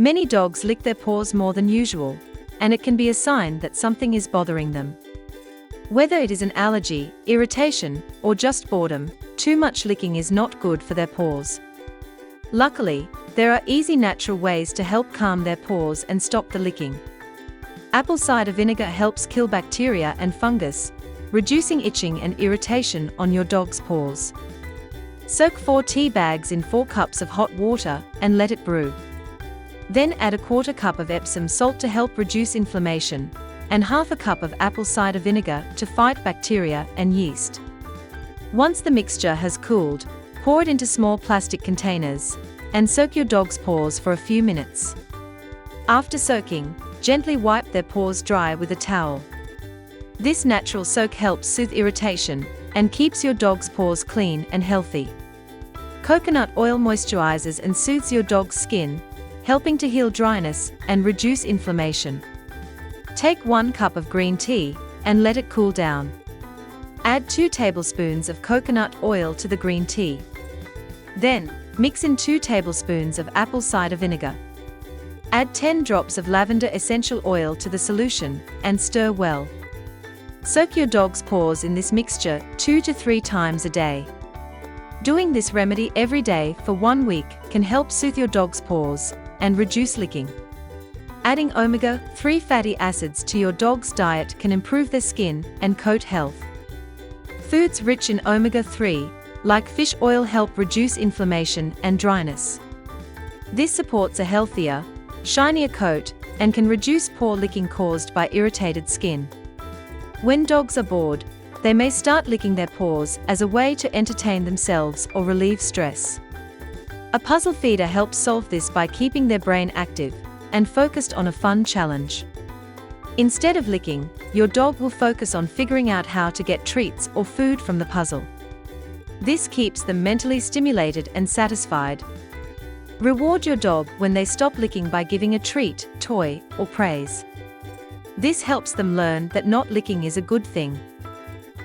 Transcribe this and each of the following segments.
Many dogs lick their paws more than usual, and it can be a sign that something is bothering them. Whether it is an allergy, irritation, or just boredom, too much licking is not good for their paws. Luckily, there are easy natural ways to help calm their paws and stop the licking. Apple cider vinegar helps kill bacteria and fungus, reducing itching and irritation on your dog's paws. Soak 4 tea bags in 4 cups of hot water and let it brew. Then add a 1/4 cup of Epsom salt to help reduce inflammation, and 1/2 cup of apple cider vinegar to fight bacteria and yeast. Once the mixture has cooled, pour it into small plastic containers, and soak your dog's paws for a few minutes. After soaking, gently wipe their paws dry with a towel. This natural soak helps soothe irritation and keeps your dog's paws clean and healthy. Coconut oil moisturizes and soothes your dog's skin, helping to heal dryness and reduce inflammation. Take 1 cup of green tea and let it cool down. Add 2 tablespoons of coconut oil to the green tea. Then, mix in 2 tablespoons of apple cider vinegar. Add 10 drops of lavender essential oil to the solution and stir well. Soak your dog's paws in this mixture 2 to 3 times a day. Doing this remedy every day for 1 week can help soothe your dog's paws and reduce licking. Adding omega-3 fatty acids to your dog's diet can improve their skin and coat health. Foods rich in omega-3, like fish oil, help reduce inflammation and dryness. This supports a healthier, shinier coat and can reduce paw licking caused by irritated skin. When dogs are bored, they may start licking their paws as a way to entertain themselves or relieve stress. A puzzle feeder helps solve this by keeping their brain active and focused on a fun challenge. Instead of licking, your dog will focus on figuring out how to get treats or food from the puzzle. This keeps them mentally stimulated and satisfied. Reward your dog when they stop licking by giving a treat, toy, or praise. This helps them learn that not licking is a good thing.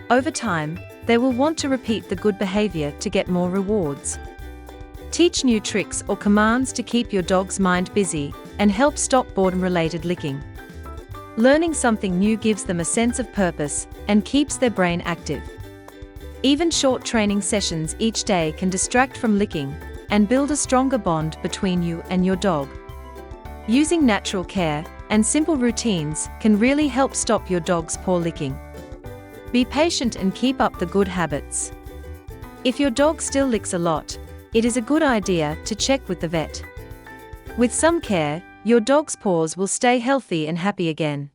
Over time, they will want to repeat the good behavior to get more rewards. Teach new tricks or commands to keep your dog's mind busy and help stop boredom-related licking. Learning something new gives them a sense of purpose and keeps their brain active. Even short training sessions each day can distract from licking and build a stronger bond between you and your dog. Using natural care and simple routines can really help stop your dog's paw licking. Be patient and keep up the good habits. If your dog still licks a lot, it is a good idea to check with the vet. With some care, your dog's paws will stay healthy and happy again.